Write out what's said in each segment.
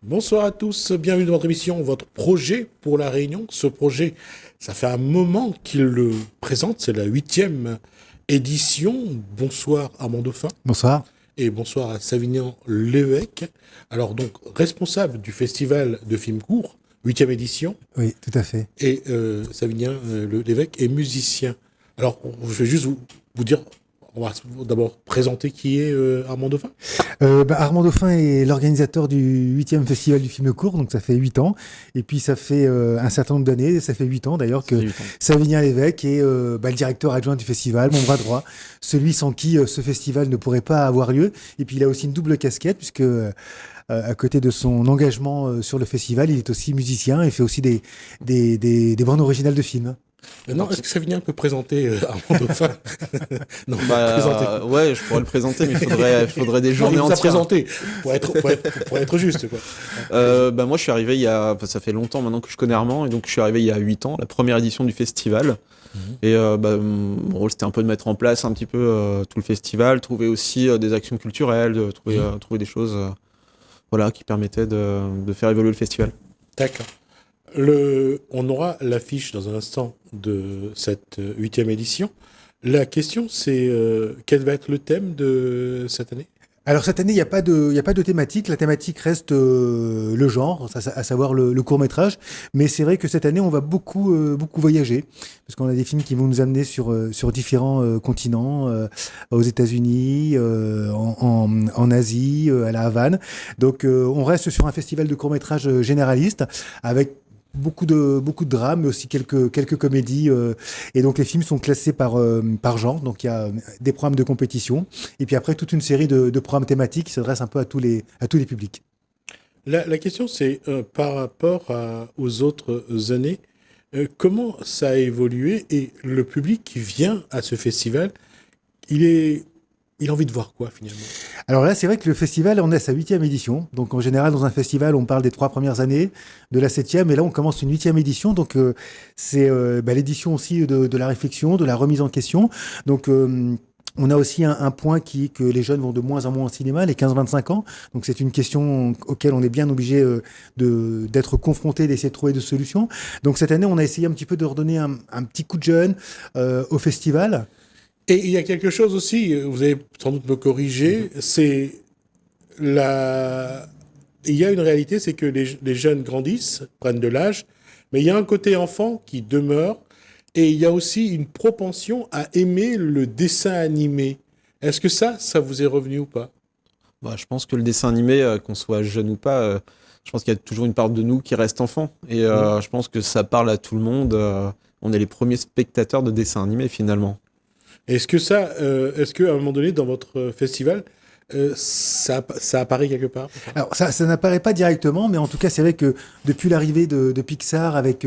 Bonsoir à tous, bienvenue dans votre émission, votre projet pour la Réunion. Ce projet, ça fait un moment qu'il le présente, c'est la 8e édition. Bonsoir Armand Dauphin Bonsoir. et bonsoir à Savignan Lévesque. Alors donc, responsable du festival de films courts, 8e édition, Oui, tout à fait. et Savignan Lévesque est musicien. Alors, je vais juste vous dire, on va d'abord présenter qui est Armand Dauphin. Armand Dauphin est l'organisateur du 8e Festival du film court, donc ça fait 8 ans. Et puis ça fait un certain nombre d'années, ça fait 8 ans d'ailleurs, que Savinien Lévesque est le directeur adjoint du festival, mon bras droit, celui sans qui ce festival ne pourrait pas avoir lieu. Et puis il a aussi une double casquette, puisque à côté de son engagement sur le festival, il est aussi musicien et fait aussi des bandes originales de films. Non, est-ce que Savignan peut présenter Armand Dauphin? Non, ouais, je pourrais le présenter, mais il faudrait des journées entières. entières. Pour être juste, quoi. Moi, je suis arrivé ça fait longtemps maintenant que je connais Armand, et donc je suis arrivé il y a 8 ans, la première édition du festival. Et mon rôle, c'était un peu de mettre en place un petit peu tout le festival, trouver aussi des actions culturelles, trouver des choses qui permettaient de faire évoluer le festival. D'accord. On aura l'affiche dans un instant de cette 8e édition. La question, c'est quel va être le thème de cette année? Alors cette année, il n'y a pas de thématique. La thématique reste le genre, à savoir le court-métrage. Mais c'est vrai que cette année, on va beaucoup voyager, parce qu'on a des films qui vont nous amener sur différents continents, aux États-Unis, en Asie, à la Havane. Donc on reste sur un festival de court-métrage généraliste, avec beaucoup de drames, mais aussi quelques comédies. Et donc les films sont classés par genre. Donc il y a des programmes de compétition. Et puis après, toute une série de programmes thématiques qui s'adressent un peu à tous les publics. La question, c'est par rapport aux autres années, comment ça a évolué et le public qui vient à ce festival, il a envie de voir quoi finalement? Alors là, c'est vrai que le festival, on est à sa 8e édition. Donc en général, dans un festival, on parle des 3 premières années, de la 7e, et là, on commence une 8e édition. Donc c'est l'édition aussi de la réflexion, de la remise en question. Donc on a aussi un point qui est que les jeunes vont de moins en moins au cinéma, les 15-25 ans. Donc c'est une question auquel on est bien obligé d'être confronté, d'essayer de trouver des solutions. Donc cette année, on a essayé un petit peu de redonner un petit coup de jeune au festival. Et il y a quelque chose aussi, vous allez sans doute me corriger, il y a une réalité, c'est que les jeunes grandissent, prennent de l'âge, mais il y a un côté enfant qui demeure, et il y a aussi une propension à aimer le dessin animé. Est-ce que ça vous est revenu ou pas? Je pense que le dessin animé, qu'on soit jeune ou pas, je pense qu'il y a toujours une part de nous qui reste enfant. Et je pense que ça parle à tout le monde. On est les premiers spectateurs de dessins animés finalement. Est-ce qu'à un moment donné, dans votre festival, ça apparaît quelque part? Alors ça n'apparaît pas directement, mais en tout cas c'est vrai que depuis l'arrivée de Pixar avec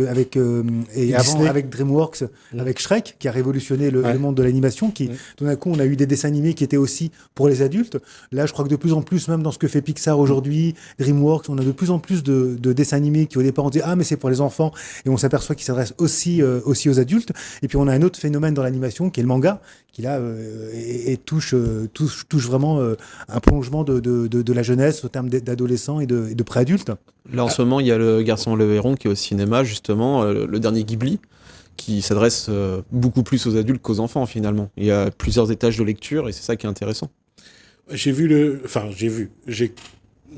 et avant avec DreamWorks, avec Shrek qui a révolutionné le monde de l'animation, tout d'un coup on a eu des dessins animés qui étaient aussi pour les adultes. Là je crois que de plus en plus, même dans ce que fait Pixar aujourd'hui, DreamWorks, on a de plus en plus de dessins animés qui au départ on dit mais c'est pour les enfants, et on s'aperçoit qu'ils s'adressent aussi aux adultes. Et puis on a un autre phénomène dans l'animation qui est le manga, qui là touche vraiment un prolongement de la jeunesse au terme d'adolescents et de préadultes. Là, en ce moment, il y a Le Garçon et le Héron qui est au cinéma, justement, le dernier Ghibli, qui s'adresse beaucoup plus aux adultes qu'aux enfants, finalement. Il y a plusieurs étages de lecture et c'est ça qui est intéressant. J'ai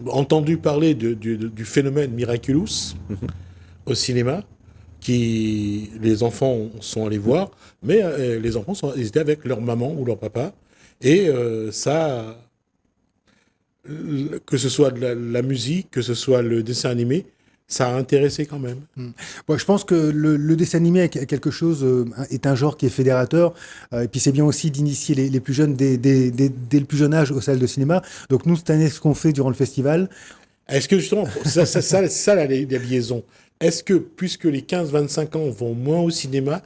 entendu parler du phénomène Miraculous au cinéma, qui les enfants sont allés voir, mais les enfants ils étaient avec leur maman ou leur papa, et que ce soit de la musique, que ce soit le dessin animé, ça a intéressé quand même. Je pense que le dessin animé est quelque chose, est un genre qui est fédérateur. Et puis c'est bien aussi d'initier les plus jeunes dès le plus jeune âge aux salles de cinéma. Donc nous, cette année, ce qu'on fait durant le festival. Est-ce que justement, ça la liaison, est-ce que puisque les 15-25 ans vont moins au cinéma,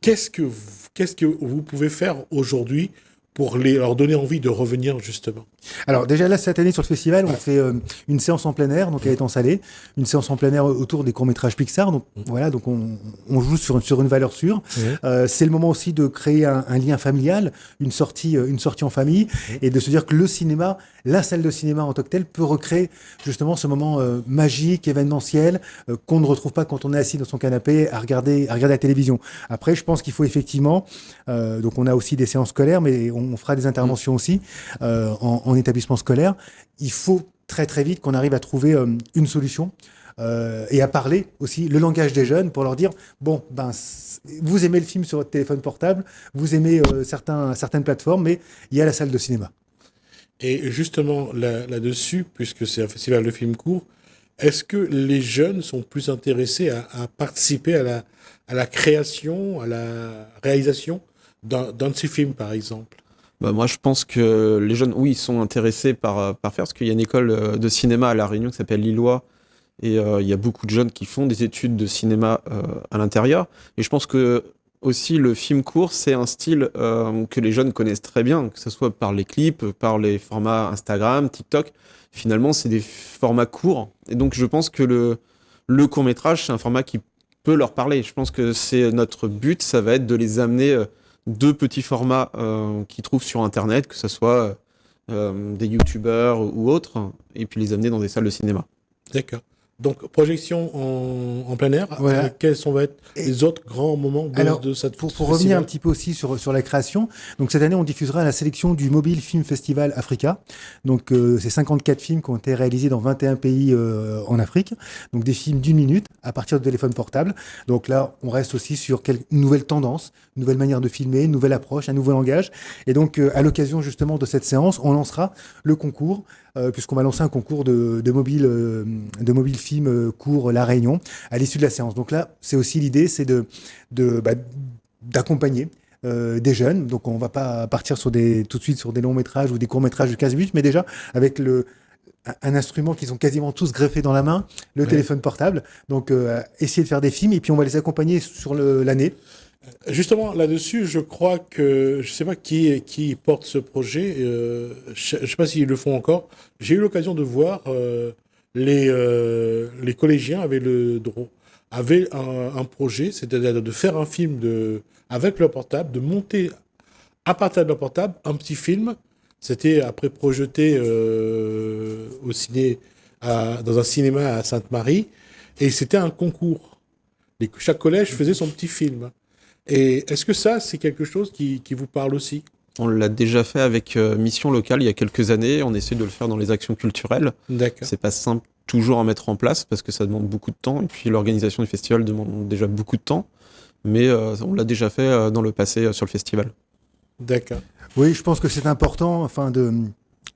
qu'est-ce que vous pouvez faire aujourd'hui pour leur donner envie de revenir justement? Alors déjà là, cette année sur le festival, on fait une séance en plein air, donc elle est en salée, une séance en plein air autour des courts-métrages Pixar. Donc voilà, donc on joue sur une valeur sûre. C'est le moment aussi de créer un lien familial, une sortie en famille, et de se dire que le cinéma, la salle de cinéma en tant que telle, peut recréer justement ce moment magique, événementiel, qu'on ne retrouve pas quand on est assis dans son canapé à regarder la télévision. Après, je pense qu'il faut effectivement, donc on a aussi des séances scolaires, mais on fera des interventions aussi en établissement scolaire. Il faut très très vite qu'on arrive à trouver une solution et à parler aussi le langage des jeunes pour leur dire bon, ben, vous aimez le film sur votre téléphone portable, vous aimez certaines plateformes, mais il y a la salle de cinéma. Et justement, là-dessus, puisque c'est un festival de films courts, est-ce que les jeunes sont plus intéressés à participer à la création, à la réalisation d'un de ces films, par exemple? Bah, moi, je pense que les jeunes, oui, ils sont intéressés par faire, parce qu'il y a une école de cinéma à La Réunion qui s'appelle Lillois, et il y a beaucoup de jeunes qui font des études de cinéma à l'intérieur. Et je pense que aussi le film court, c'est un style que les jeunes connaissent très bien, que ce soit par les clips, par les formats Instagram, TikTok. Finalement, c'est des formats courts. Et donc, je pense que le court-métrage, c'est un format qui peut leur parler. Je pense que c'est notre but, ça va être de les amener deux petits formats qu'ils trouvent sur Internet, que ce soit des youtubeurs ou autres, et puis les amener dans des salles de cinéma. D'accord. Donc, projection en plein air. Voilà. Quels sont va être les autres grands moments de cette pour revenir un petit peu aussi sur la création, donc cette année, on diffusera la sélection du Mobile Film Festival Africa. Donc, c'est 54 films qui ont été réalisés dans 21 pays en Afrique. Donc, des films d'1 minute à partir de téléphone portable. Donc là, on reste aussi sur une nouvelle tendance, une nouvelle manière de filmer, une nouvelle approche, un nouveau langage. Et donc, à l'occasion justement de cette séance, on lancera le concours puisqu'on va lancer un concours de mobile film court La Réunion à l'issue de la séance. Donc là, c'est aussi l'idée, c'est d'accompagner des jeunes. Donc on va pas partir tout de suite sur des longs métrages ou des courts métrages de 15 minutes, mais déjà avec un instrument qu'ils ont quasiment tous greffé dans la main, le téléphone portable. Donc essayer de faire des films et puis on va les accompagner sur l'année. Justement, là-dessus, je crois que, je ne sais pas qui porte ce projet, je ne sais pas s'ils le font encore. J'ai eu l'occasion de voir les collégiens avaient un projet, c'est-à-dire de faire un film avec leur portable, de monter à partir de leur portable un petit film. C'était après projeté dans un cinéma à Sainte-Marie, et c'était un concours. Chaque collège faisait son petit film. Et est-ce que ça, c'est quelque chose qui vous parle aussi? On l'a déjà fait avec Mission Locale il y a quelques années. On essaie de le faire dans les actions culturelles. D'accord. C'est pas simple toujours à mettre en place parce que ça demande beaucoup de temps. Et puis l'organisation du festival demande déjà beaucoup de temps. Mais on l'a déjà fait dans le passé sur le festival. D'accord. Oui, je pense que c'est important,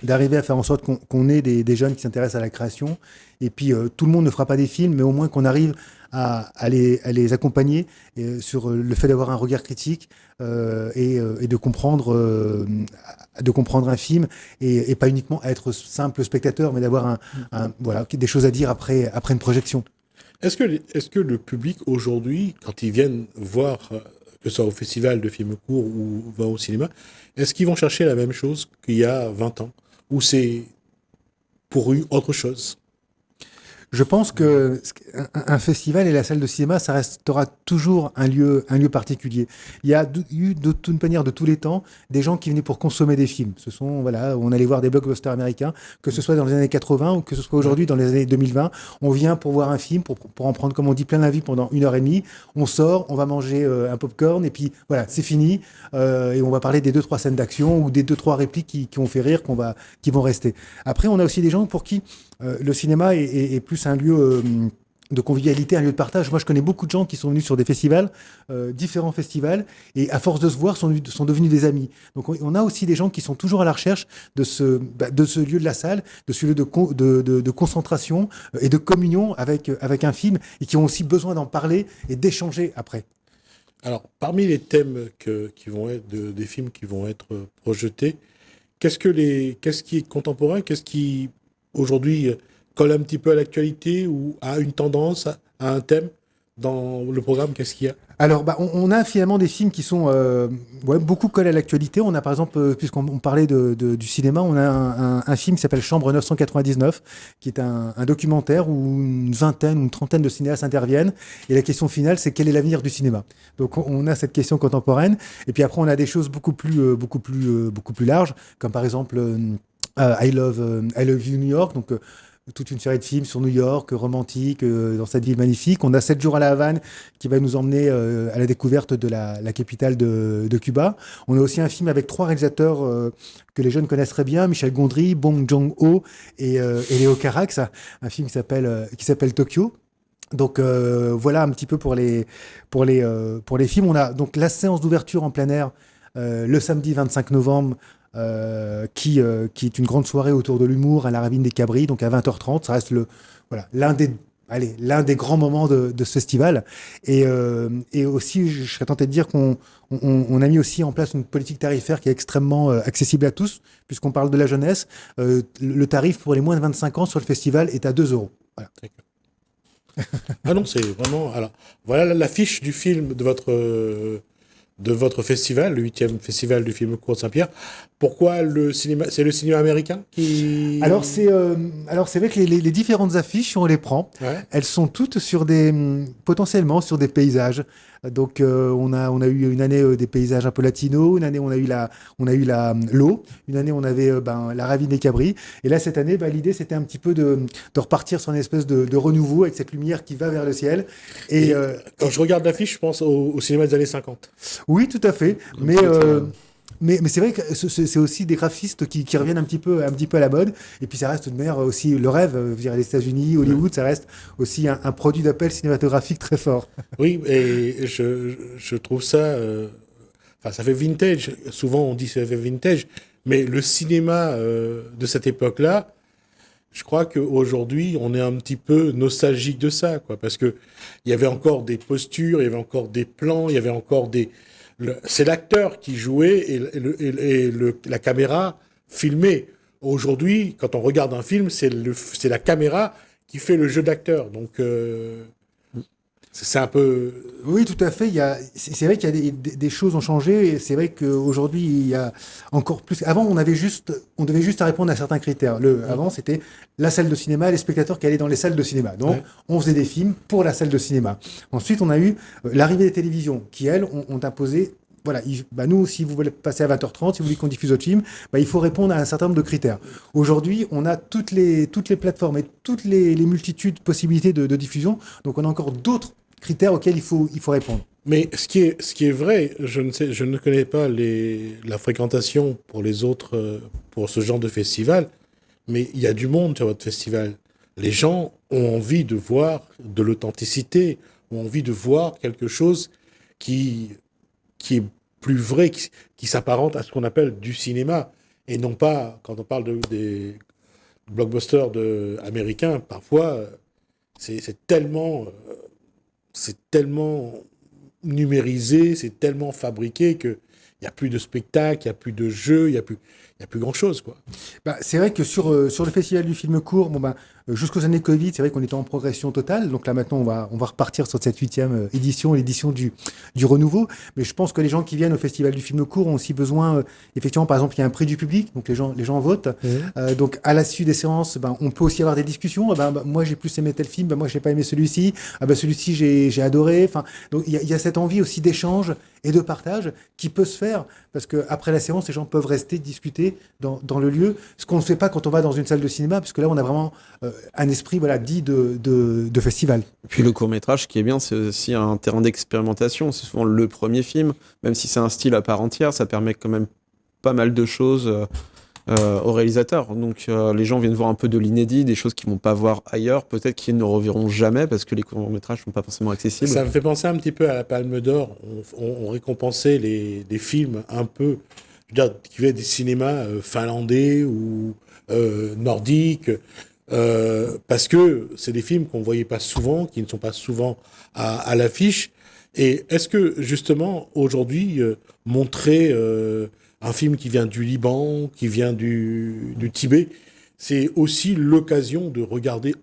d'arriver à faire en sorte qu'on ait des jeunes qui s'intéressent à la création. Et puis, tout le monde ne fera pas des films, mais au moins qu'on arrive à les accompagner sur le fait d'avoir un regard critique et de comprendre un film et pas uniquement à être simple spectateur, mais d'avoir des choses à dire après une projection. Est-ce que le public aujourd'hui, quand ils viennent voir, que ce soit au festival de films courts ou va au cinéma, est-ce qu'ils vont chercher la même chose qu'il y a 20 ans? Ou c'est pour autre chose? Je pense que un festival et la salle de cinéma, ça restera toujours un lieu particulier. Il y a eu de toute manière, de tous les temps, des gens qui venaient pour consommer des films. Ce sont, on allait voir des blockbusters américains, que ce soit dans les années 80 ou que ce soit aujourd'hui dans les années 2020. On vient pour voir un film, pour en prendre, comme on dit, plein la vue pendant 1 heure et demie. On sort, on va manger un popcorn et puis voilà, c'est fini. Et on va parler des 2-3 scènes d'action ou des 2-3 répliques qui ont fait rire, qui vont rester. Après, on a aussi des gens pour qui le cinéma est plus un lieu de convivialité, un lieu de partage. Moi, je connais beaucoup de gens qui sont venus sur des festivals, différents festivals, et à force de se voir, sont devenus des amis. Donc, on a aussi des gens qui sont toujours à la recherche de ce lieu de la salle, de ce lieu de concentration et de communion avec un film, et qui ont aussi besoin d'en parler et d'échanger après. Alors, parmi les thèmes qui vont être des films qui vont être projetés, qu'est-ce qui est contemporain, qu'est-ce qui aujourd'hui colle un petit peu à l'actualité ou à une tendance, à un thème? dans le programme, qu'est-ce qu'il y a? Alors, on a finalement des films qui sont beaucoup collés à l'actualité. On a par exemple, puisqu'on parlait du cinéma, on a un film qui s'appelle Chambre 999, qui est un documentaire où une vingtaine ou une trentaine de cinéastes interviennent. Et la question finale, c'est quel est l'avenir du cinéma? Donc, on a cette question contemporaine. Et puis après, on a des choses beaucoup plus larges, comme par exemple I Love You New York. Donc, toute une série de films sur New York, romantique, dans cette ville magnifique. On a 7 jours à La Havane qui va nous emmener à la découverte de la capitale de Cuba. On a aussi un film avec 3 réalisateurs que les jeunes connaissent très bien, Michel Gondry, Bong Joon-ho et Léo Carax, un film qui s'appelle Tokyo. Donc voilà un petit peu pour les films. On a donc la séance d'ouverture en plein air le samedi 25 novembre qui est une grande soirée autour de l'humour à la Ravine des Cabris, donc à 20h30. Ça reste l'un des grands moments de ce festival. Et aussi, je serais tenté de dire qu'on a mis aussi en place une politique tarifaire qui est extrêmement accessible à tous, puisqu'on parle de la jeunesse. Le tarif pour les moins de 25 ans sur le festival est à 2 euros. Voilà. Ah non, c'est vraiment... Alors, voilà l'affiche du film de votre festival, le 8e festival du film court de Saint-Pierre. Pourquoi le cinéma? C'est le cinéma américain qui... Alors c'est vrai que les différentes affiches, si on les prend, elles sont toutes potentiellement sur des paysages. Donc on a eu une année des paysages un peu latinos, une année on a eu l'eau, une année on avait la Ravine des Cabris, et là cette année l'idée c'était un petit peu de repartir sur une espèce de renouveau avec cette lumière qui va vers le ciel. Et quand je regarde l'affiche, je pense au cinéma des années 50. Oui, tout à fait, mais c'est vrai que c'est aussi des graphistes qui reviennent un petit peu à la mode. Et puis ça reste de manière aussi le rêve. Je dirais, les États-Unis, Hollywood, ça reste aussi un produit d'appel cinématographique très fort. Oui, et je trouve ça... Enfin, ça fait vintage. Souvent, on dit ça fait vintage. Mais le cinéma de cette époque-là, je crois qu'aujourd'hui, on est un petit peu nostalgique de ça, quoi. Parce que il y avait encore des postures, il y avait encore des plans, il y avait encore des... C'est l'acteur qui jouait et la caméra filmait. Aujourd'hui, quand on regarde un film, c'est la caméra qui fait le jeu d'acteur. Donc, c'est un peu... Oui, tout à fait. C'est vrai qu'il y a des choses ont changé. Et c'est vrai qu'aujourd'hui, il y a encore plus. Avant, on devait juste à répondre à certains critères. Avant, c'était la salle de cinéma, les spectateurs qui allaient dans les salles de cinéma. Donc, on faisait des films pour la salle de cinéma. Ensuite, on a eu l'arrivée des télévisions qui, elles, ont imposé... Voilà, nous, si vous voulez passer à 20h30, si vous voulez qu'on diffuse votre film, il faut répondre à un certain nombre de critères. Aujourd'hui, on a toutes les plateformes et toutes les multitudes de possibilités de diffusion. Donc, on a encore d'autres critères auxquels il faut répondre. Mais ce qui est vrai, je ne connais pas la fréquentation pour les autres, pour ce genre de festival, mais il y a du monde sur votre festival. Les gens ont envie de voir de l'authenticité, ont envie de voir quelque chose qui est plus vrai, qui s'apparente à ce qu'on appelle du cinéma, et non pas, quand on parle des blockbusters américains, parfois, c'est tellement numérisé, c'est tellement fabriqué que il n'y a plus de spectacle, il n'y a plus de jeu, il n'y a plus grand-chose, quoi. C'est vrai que sur le festival du film court, jusqu'aux années Covid, c'est vrai qu'on était en progression totale. Donc là, maintenant, on va repartir sur cette 8e édition, l'édition du renouveau. Mais je pense que les gens qui viennent au festival du film court ont aussi besoin, effectivement, par exemple, il y a un prix du public, donc les gens votent. Donc à la suite des séances, on peut aussi avoir des discussions. Moi, j'ai plus aimé tel film, moi, j'ai pas aimé celui-ci. Celui-ci, j'ai adoré. Donc il y a cette envie aussi d'échange et de partage qui peut se faire, parce qu'après la séance, les gens peuvent rester discuter dans le lieu, ce qu'on ne fait pas quand on va dans une salle de cinéma, parce que là, on a vraiment un esprit dit de festival. Et puis le court-métrage, ce qui est bien, c'est aussi un terrain d'expérimentation. C'est souvent le premier film, même si c'est un style à part entière, ça permet quand même pas mal de choses aux réalisateurs. Donc les gens viennent voir un peu de l'inédit, des choses qu'ils ne vont pas voir ailleurs, peut-être qu'ils ne reverront jamais parce que les courts-métrages ne sont pas forcément accessibles. Ça me fait penser un petit peu à la Palme d'Or. On récompensait des films un peu, je veux dire, qui venaient des cinémas finlandais ou nordiques, parce que c'est des films qu'on ne voyait pas souvent, qui ne sont pas souvent à l'affiche. Et est-ce que, justement, aujourd'hui, montrer un film qui vient du Liban, qui vient du Tibet, c'est aussi l'occasion de regarder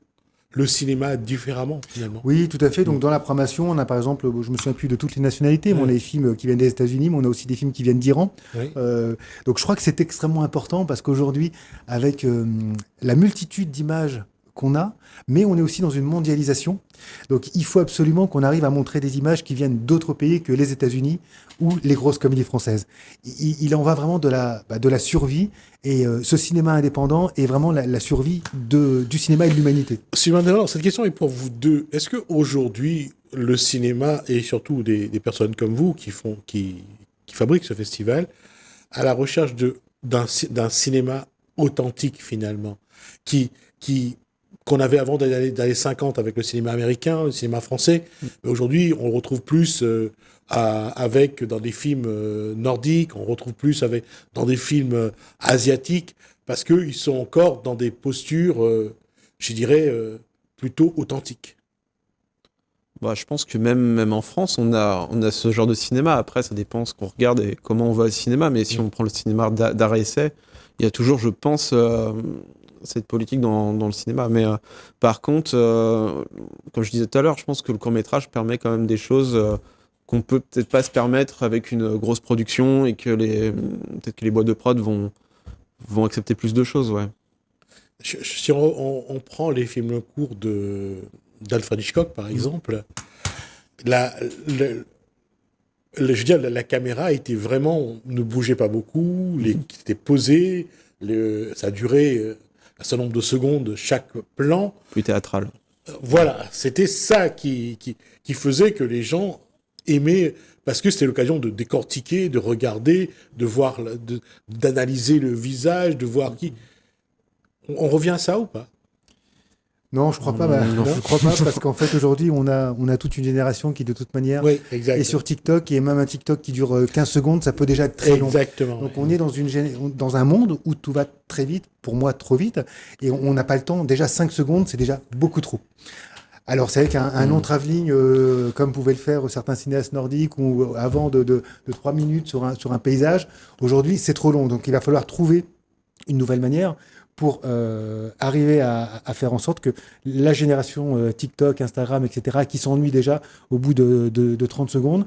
le cinéma différemment, finalement. Oui, tout à fait. Donc, dans la programmation, on a par exemple, je me souviens plus de toutes les nationalités, mais on a des films qui viennent des États-Unis, mais on a aussi des films qui viennent d'Iran. Oui. Donc, je crois que c'est extrêmement important parce qu'aujourd'hui, avec la multitude d'images qu'on a, mais on est aussi dans une mondialisation. Donc, il faut absolument qu'on arrive à montrer des images qui viennent d'autres pays que les États-Unis ou les grosses comédies françaises. Il en va vraiment de la survie. Et ce cinéma indépendant est vraiment la survie du cinéma et de l'humanité. Sylvain Delors, cette question est pour vous deux. Est-ce qu'aujourd'hui, le cinéma, et surtout des personnes comme vous qui fabriquent ce festival, à la recherche d'un cinéma authentique, finalement, qu'on avait avant dans les années 50 avec le cinéma américain, le cinéma français, mais aujourd'hui, on le retrouve plus dans des films nordiques, on retrouve plus dans des films asiatiques, parce qu'ils sont encore dans des postures, je dirais, plutôt authentiques. Bah, je pense que même en France, on a ce genre de cinéma. Après, ça dépend ce qu'on regarde et comment on va au cinéma. Mais si on prend le cinéma d'art et essai, il y a toujours, je pense, cette politique dans le cinéma. Mais par contre, comme je disais tout à l'heure, je pense que le court-métrage permet quand même des choses qu'on peut peut-être pas se permettre avec une grosse production et que peut-être que les boîtes de prod vont accepter plus de choses, ouais. Si on prend les films courts d'Alfred Hitchcock, par exemple, je veux dire, la caméra était vraiment, ne bougeait pas beaucoup, était posée, ça durait un certain nombre de secondes chaque plan. Plus théâtral. Voilà, c'était ça qui faisait que les gens aimaient, parce que c'était l'occasion de décortiquer, de regarder, de voir, d'analyser le visage, de voir qui. On revient à ça ou pas? Non, je crois pas. Je crois pas parce qu'en fait aujourd'hui on a toute une génération qui de toute manière est sur TikTok, et même un TikTok qui dure 15 secondes, ça peut déjà être très long. Exactement. Donc on est dans un monde où tout va très vite, pour moi trop vite, et on n'a pas le temps. Déjà 5 secondes, c'est déjà beaucoup trop. Alors c'est vrai qu'un long travelling, comme pouvaient le faire certains cinéastes nordiques, ou avant de 3 minutes sur un paysage, aujourd'hui c'est trop long. Donc il va falloir trouver une nouvelle manière pour arriver à faire en sorte que la génération TikTok, Instagram, etc., qui s'ennuie déjà au bout de 30 secondes,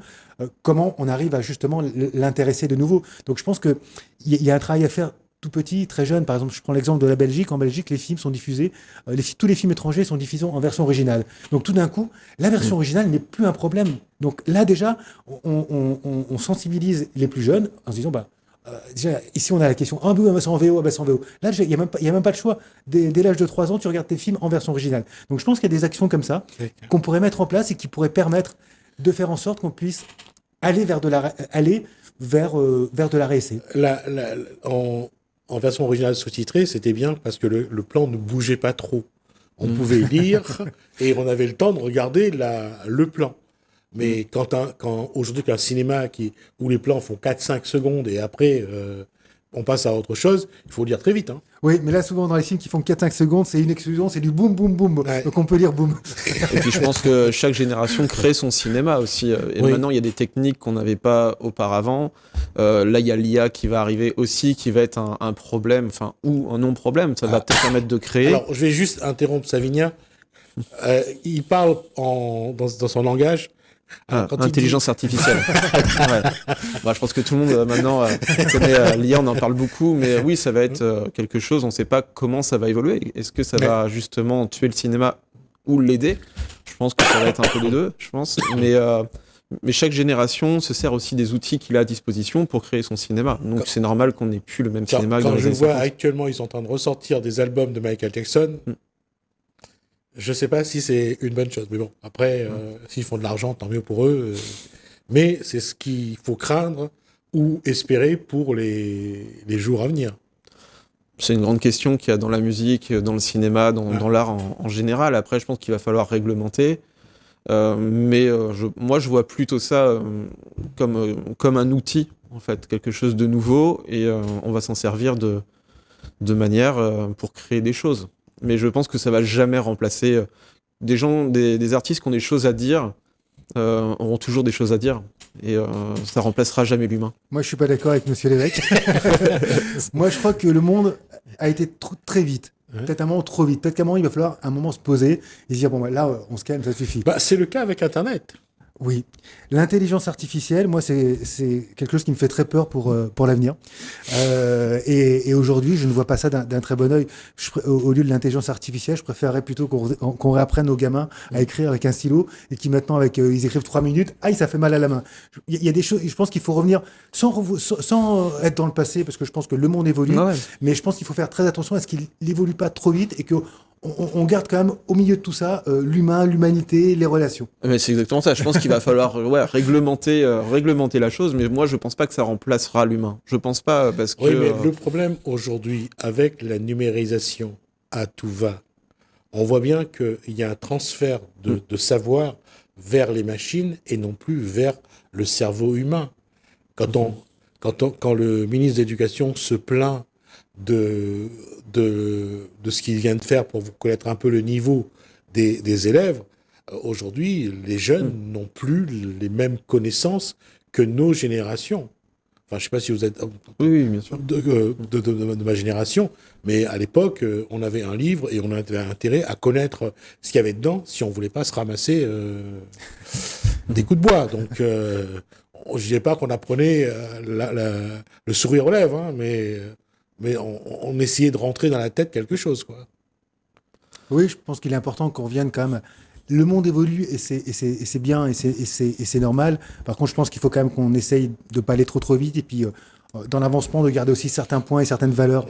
comment on arrive à justement l'intéresser de nouveau. Donc je pense qu'il y a un travail à faire tout petit, très jeune. Par exemple, je prends l'exemple de la Belgique. En Belgique, les films sont diffusés, tous les films étrangers sont diffusés en version originale. Donc tout d'un coup, la version originale n'est plus un problème. Donc là déjà, on sensibilise les plus jeunes en se disant, déjà, ici on a la question, c'est en VO, c'est en VO. Là, il n'y a même pas de choix. Dès l'âge de 3 ans, tu regardes tes films en version originale. Donc je pense qu'il y a des actions comme ça qu'on pourrait mettre en place et qui pourraient permettre de faire en sorte qu'on puisse aller vers de la réessai. En version originale sous-titrée, c'était bien parce que le plan ne bougeait pas trop. On pouvait lire et on avait le temps de regarder le plan. Mais quand aujourd'hui, qu'un cinéma où les plans font 4-5 secondes et après on passe à autre chose, il faut lire très vite. Hein. Oui, mais là, souvent dans les films qui font 4-5 secondes, c'est une explosion, c'est du boum, boum, boum. Ouais. Donc on peut lire boum. Et puis je pense que chaque génération crée son cinéma aussi. Et maintenant, il y a des techniques qu'on n'avait pas auparavant. Là, il y a l'IA qui va arriver aussi, qui va être un problème, ou un non-problème. Ça va peut-être permettre de créer. Alors, je vais juste interrompre Savinia. Il parle dans son langage. Intelligence artificielle. Je pense que tout le monde maintenant connaît l'IA, on en parle beaucoup, mais oui, ça va être quelque chose, on ne sait pas comment ça va évoluer. Est-ce que ça va justement tuer le cinéma ou l'aider? Je pense que ça va être un peu des deux, je pense. Mais chaque génération se sert aussi des outils qu'il a à disposition pour créer son cinéma. Donc c'est normal qu'on n'ait plus le même cinéma. Quand je vois actuellement, ils sont en train de ressortir des albums de Michael Jackson. Je ne sais pas si c'est une bonne chose, mais bon, après, s'ils font de l'argent, tant mieux pour eux. Mais c'est ce qu'il faut craindre ou espérer pour les jours à venir. C'est une grande question qu'il y a dans la musique, dans le cinéma, dans l'art en général. Après, je pense qu'il va falloir réglementer. Moi, je vois plutôt ça comme un outil, en fait, quelque chose de nouveau, et on va s'en servir de manière pour créer des choses. Mais je pense que ça va jamais remplacer des artistes qui ont des choses à dire, auront toujours des choses à dire, et ça remplacera jamais l'humain. Moi, je suis pas d'accord avec Monsieur l'évêque. Moi, je crois que le monde a été très vite. peut-être un moment trop vite. Peut-être qu'à un moment, il va falloir un moment se poser et se dire, bon, bah, là, on se calme, ça suffit. Bah, c'est le cas avec Internet. Oui, l'intelligence artificielle, moi, c'est quelque chose qui me fait très peur pour l'avenir. Et aujourd'hui, je ne vois pas ça d'un très bon œil. Au lieu de l'intelligence artificielle, je préférerais plutôt qu'on réapprenne aux gamins à écrire avec un stylo et qui maintenant, ils écrivent 3 minutes, aïe, ça fait mal à la main. Il y a des choses, je pense qu'il faut revenir sans être dans le passé, parce que je pense que le monde évolue, mais je pense qu'il faut faire très attention à ce qu'il n'évolue pas trop vite et que on garde quand même au milieu de tout ça l'humain, l'humanité, les relations. Mais c'est exactement ça. Je pense qu'il va falloir réglementer la chose, mais moi je pense pas que ça remplacera l'humain. Je pense pas parce que. Oui, mais le problème aujourd'hui avec la numérisation à tout va, on voit bien qu'il y a un transfert de savoir vers les machines et non plus vers le cerveau humain. Quand le ministre de l'Éducation se plaint de ce qu'il vient de faire pour vous connaître un peu le niveau des élèves, aujourd'hui, les jeunes n'ont plus les mêmes connaissances que nos générations. Enfin, je ne sais pas si vous êtes oui, bien sûr. de ma génération, mais à l'époque, on avait un livre et on avait intérêt à connaître ce qu'il y avait dedans si on ne voulait pas se ramasser des coups de bois. Donc, je ne disais pas qu'on apprenait le sourire aux lèvres, hein, mais on essayait de rentrer dans la tête quelque chose, quoi. Oui, je pense qu'il est important qu'on revienne quand même. Le monde évolue et c'est bien et c'est normal. Par contre, je pense qu'il faut quand même qu'on essaye de pas aller trop vite et puis dans l'avancement de garder aussi certains points et certaines valeurs.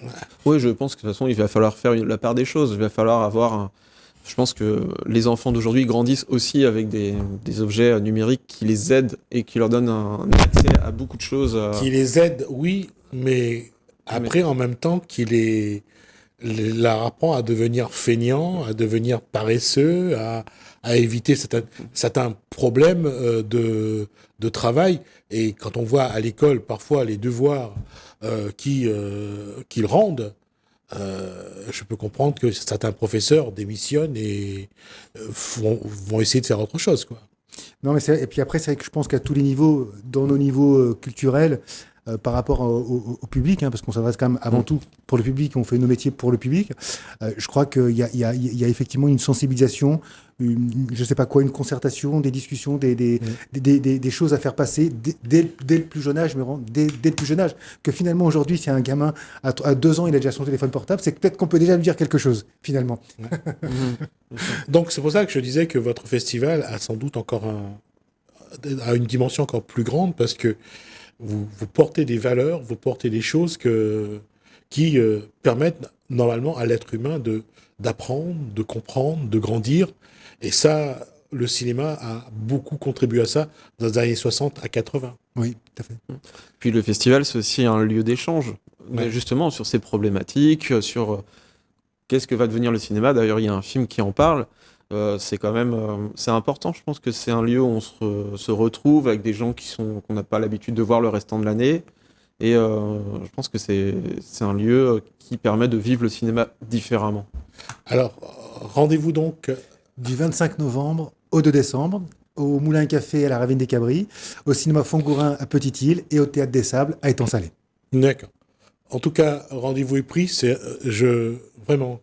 Oui, je pense que de toute façon, il va falloir faire la part des choses. Il va falloir avoir je pense que les enfants d'aujourd'hui grandissent aussi avec des objets numériques qui les aident et qui leur donnent un accès à beaucoup de choses. Qui les aident, oui, mais après, en même temps, qui leur apprend à devenir feignants, à devenir paresseux, à éviter certains problèmes de travail. Et quand on voit à l'école, parfois, les devoirs qu'ils rendent, je peux comprendre que certains professeurs démissionnent et vont essayer de faire autre chose, quoi. Non, mais et puis après, c'est vrai que je pense qu'à tous les niveaux, dans nos niveaux culturels, par rapport au public, hein, parce qu'on s'adresse quand même avant tout pour le public, on fait nos métiers pour le public, je crois qu'il y a effectivement une sensibilisation, je ne sais pas quoi, une concertation, des discussions, des choses à faire passer dès le plus jeune âge, mais dès le plus jeune âge. Que finalement, aujourd'hui, si un gamin à 2 ans, il a déjà son téléphone portable, c'est que peut-être qu'on peut déjà lui dire quelque chose, finalement. Donc, c'est pour ça que je disais que votre festival a sans doute encore a une dimension encore plus grande, parce que vous portez des valeurs, vous portez des choses qui permettent normalement à l'être humain d'apprendre, de comprendre, de grandir. Et ça, le cinéma a beaucoup contribué à ça dans les années 60 à 80. Oui, tout à fait. Puis le festival, c'est aussi un lieu d'échange, mais justement sur ces problématiques, sur qu'est-ce que va devenir le cinéma. D'ailleurs, il y a un film qui en parle. C'est quand même c'est important. Je pense que c'est un lieu où on se retrouve avec des gens qu'on n'a pas l'habitude de voir le restant de l'année. Et je pense que c'est un lieu qui permet de vivre le cinéma différemment. Alors, rendez-vous donc du 25 novembre au 2 décembre, au Moulin Café à la Ravine des Cabris, au cinéma Fongourin à Petite-Île et au Théâtre des Sables à Étang-Salé. D'accord. En tout cas, rendez-vous est pris. Vraiment,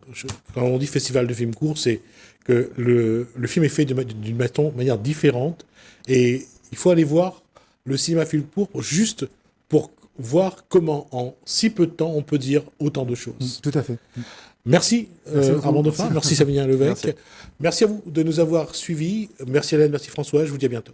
quand on dit festival de films courts, c'est que le film est fait d'une manière différente, et il faut aller voir le cinéma film court juste pour voir comment en si peu de temps on peut dire autant de choses. Tout à fait. Merci Armand Dauphin, merci Savinien Levesque, Merci. Merci à vous de nous avoir suivis, merci Hélène, merci François, je vous dis à bientôt.